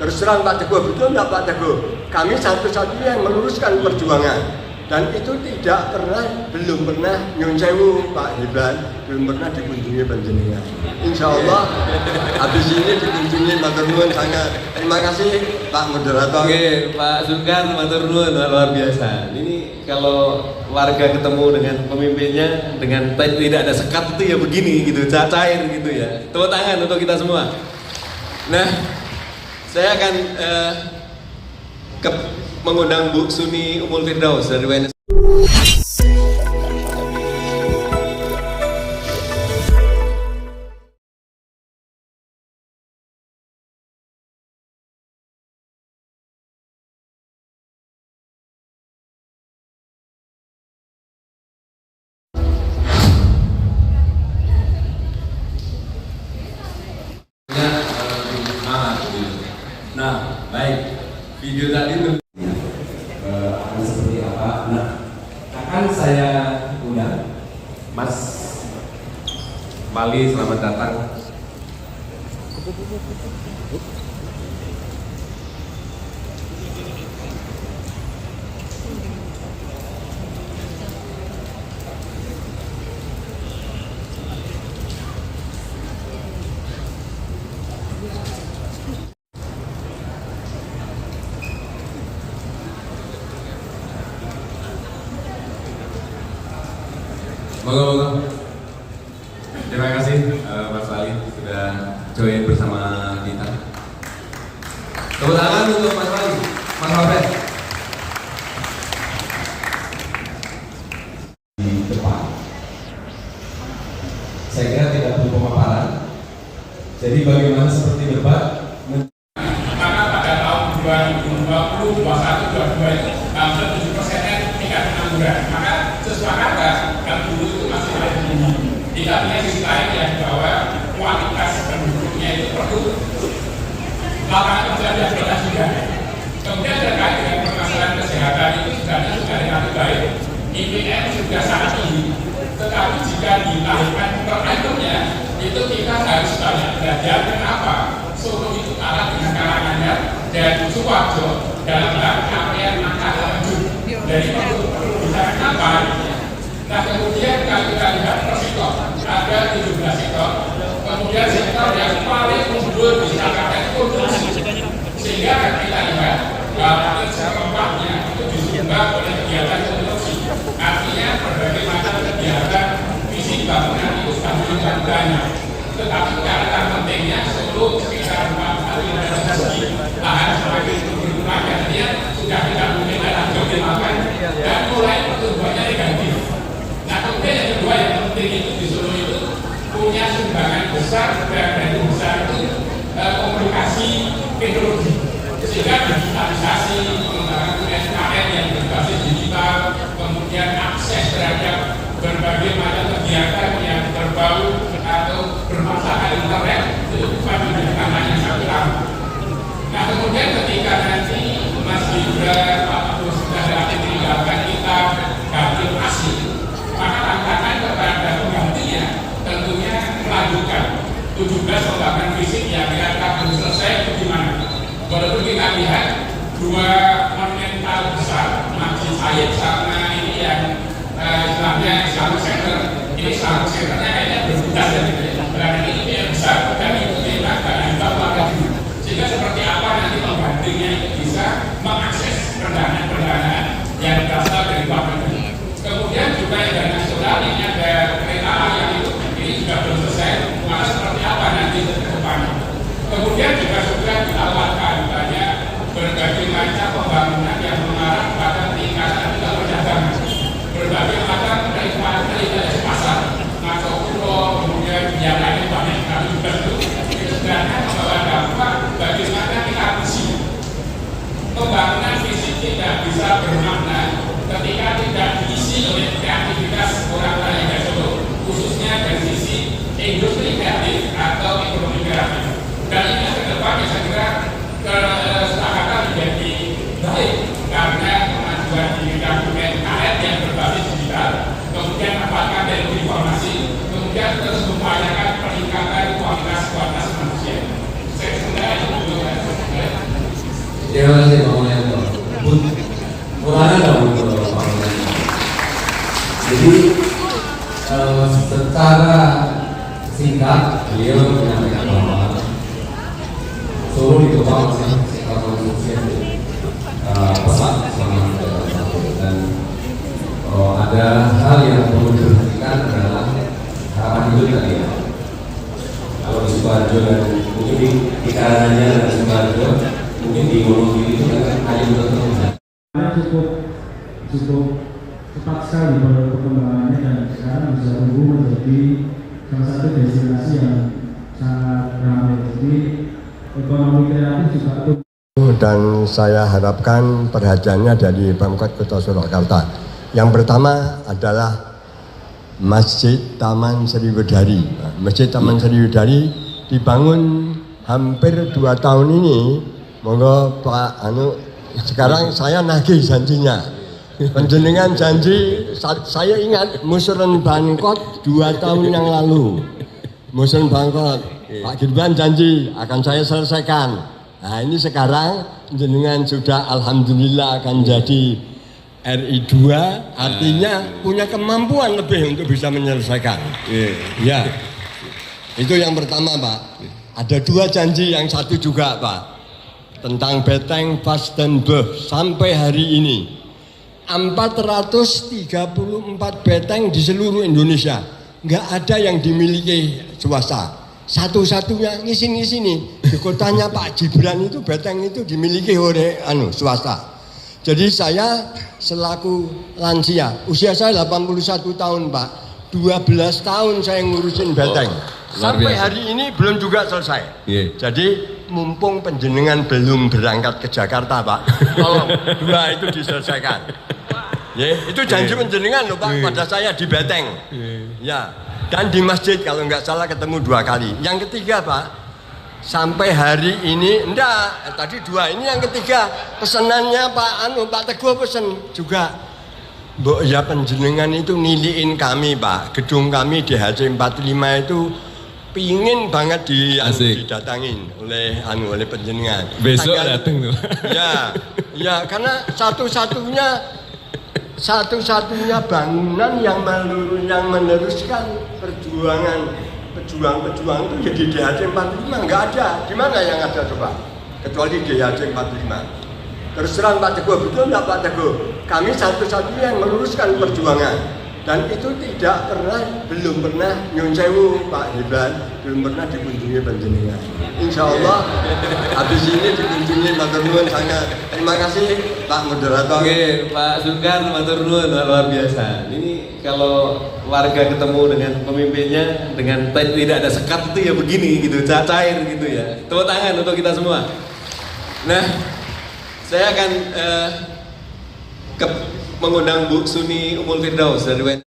Terus terang Pak Teguh, betul nggak Pak Teguh? Kami satu-satunya yang meluruskan perjuangan. Dan itu belum pernah nyun sewu Pak Hibran, belum pernah dikunjungi panjenengan. Insya Allah habis ini dikunjungi matur nuwun sangat. Terima kasih Pak Moderator. Oke, Pak Sungkar matur nuwun luar biasa. Ini kalau warga ketemu dengan pemimpinnya dengan tidak ada sekat itu ya begini gitu, cair gitu ya. Tepuk tangan untuk kita semua. Nah, saya akan mengundang Bu Suni Umul Firdaus dari WNS. Nah, baik. Video tadi akan seperti apa? Nah, akan saya undang Mas Mali, selamat datang. Moga-moga. Terima kasih Mas Ali sudah join bersama kita. Tepuk tangan untuk Mas Ali, Mas Alfred. Di depan, saya kira tidak perlu pemaparan. Jadi bagaimana seperti debat? Maka pada tahun 2020, 21, 22 itu hampir 7% tingkat pengangguran. Maka kesepakatan yang dulu itu masih lebih tinggi. Tidak punya sisi lain yang bahwa kualitas penduduknya itu perlu lapangan kerja yang jelas juga. Kemudian terkait dengan permasalahan kesehatan itu sebenarnya sudah relatif baik. IPM sudah sangat tinggi. Tetapi jika dilahirkan per itemnya itu kita harus banyak belajar. Kenapa? Solo itu kalah dengan kalangannya dan Sukoharjo dalam hal capaian angka terjun. Jadi perlu bicara kenapa? Nah kemudian kalau kita lihat per sektor ada 17 sektor. Kemudian sektor yang paling unggul di Jakarta itu konstruksi. Sehingga kita lihat bahwa keempatnya itu disumbang oleh kegiatan konstruksi. Artinya berbagai macam kegiatan fisik bangunan itu sudah menunjukkan banyak. Tetapi karena pentingnya Solo sekitar 4 kali dari segi lahan sebagai rumahnya dia sudah tidak mungkin ada jodoh makan dan mulai pertumbuhannya negatif. Nah kemudian yang kedua yang penting itu di Solo itu punya sumbangan besar dan besar itu komunikasi teknologi sehingga digitalisasi pengembangan UMKM yang berbasis digital kemudian akses terhadap berbagai macam kegiatan yang berbau atau bermasalah internet itu bukan menjadi tantangan yang sangat utama. Nah kemudian ketika nanti Mas Gibran Pak Agus sudah relatif meninggalkan kita ganti asli, maka tantangan kepada penggantinya tentunya melanjutkan 17 pembangunan fisik yang akan belum selesai itu gimana? Walaupun kita lihat dua monumental besar Masjid Said sama ini yang istilahnya Islamic Center, ini Islamic Centernya kayaknya berbeda berarti ini yang besar dan itu kita akan bawa sehingga seperti apa nanti pembandingnya itu bisa mengakses pendanaan yang berasal dari luar negeri. Kemudian juga yang nasional ini ada kereta layang itu ini juga belum selesai, maka seperti apa nanti ke depannya. Kemudian juga sudah ditawarkan banyak berbagai macam pembangunan yang mengarah pada tingkatan perdagangan, berbagai macam revitalisasi pasar, masuk pulau, kemudian yang lain banyak kali juga itu sebenarnya membawa dampak bagaimana kita visi. Pembangunan fisik tidak bisa bermakna ketika tidak diisi oleh kreativitas orang lain yang Solo, khususnya dari sisi industri kreatif atau ekonomi kreatif. Dan ini ke depan saya kira kesepakatan menjadi baik karena kemajuan di bidang UMKM yang berbasis digital, kemudian manfaatkan teknologi informasi, kemudian terus mengupayakan peningkatan kualitas manusia. Saya sebenarnya itu dulu. Terima kasih Pak Mulyanto. Kurang dong Pak Mulyanto. Jadi secara singkat beliau menyampaikan bahwa Solo ditopang oleh sektor konstruksi pesat selama 3 tahun, dan ada hal yang perlu diperhatikan adalah harapan hidup tadi ya. Kalau di Sukoharjo dan mungkin di Karanganyar dan Sukoharjo, mungkin di Wonogiri itu kan hanya untuk cukup cepat sekali perkembangannya, dan sekarang bisa tumbuh menjadi salah satu destinasi yang sangat ramai. Jadi ekonomi kreatif juga tumbuh. Dan saya harapkan perhatiannya dari Pemkot Kota Surakarta. Yang pertama adalah Masjid Taman Sriwedari. Masjid Taman Sriwedari dibangun hampir 2 tahun ini. Monggo Pak sekarang saya nagih janjinya. Penjenengan janji, saya ingat Musren Bangkot 2 tahun yang lalu. Musren Bangkot, Pak Gibran janji akan saya selesaikan. Nah ini sekarang jenengan sudah alhamdulillah akan jadi RI2, artinya punya kemampuan lebih untuk bisa menyelesaikan. Ya, itu yang pertama Pak. Ada 2 janji, yang satu juga Pak, tentang Beteng Vastenburg sampai hari ini 434 beteng di seluruh Indonesia, nggak ada yang dimiliki swasta. Satu-satunya ngisi-ngisi nih di kotanya Pak Gibran itu beteng itu dimiliki oleh swasta. Jadi saya selaku lansia, usia saya 81 tahun Pak, 12 tahun saya ngurusin beteng. Sampai hari ini belum juga selesai. Jadi mumpung penjenengan belum berangkat ke Jakarta Pak, tolong 2 itu diselesaikan. Itu janji penjenengan loh Pak pada saya di beteng. Ya, dan di masjid kalau nggak salah ketemu 2 kali. Yang ketiga Pak, sampai hari ini tadi 2, ini yang ketiga pesanannya Pak Teguh pesen juga. Mbok ya penjenengan itu niliin kami Pak, gedung kami di HC 45 itu pingin banget didatangin oleh penjenengan. Besok datang tuh. Ya karena satu-satunya bangunan yang meneruskan pejuang itu jadi DHC 45, nggak ada. Di mana yang ada coba? Kecuali DHC 45. Terus terang Pak Teguh, betul nggak Pak Teguh? Kami satu-satunya yang meluruskan perjuangan. Dan itu belum pernah nyun sewu Pak Gibran, belum pernah dikunjungi penjenengan. Insya Allah habis ini dikunjungi matur nuwun sangat. Terima kasih Pak Moderator. Oke, Pak Zulkar matur nuwun luar biasa. Ini kalau warga ketemu dengan pemimpinnya dengan tidak ada sekat itu ya begini gitu, cair gitu ya. Tepuk tangan untuk kita semua. Nah, saya akan mengundang Bu Suni Umul Firdaus dari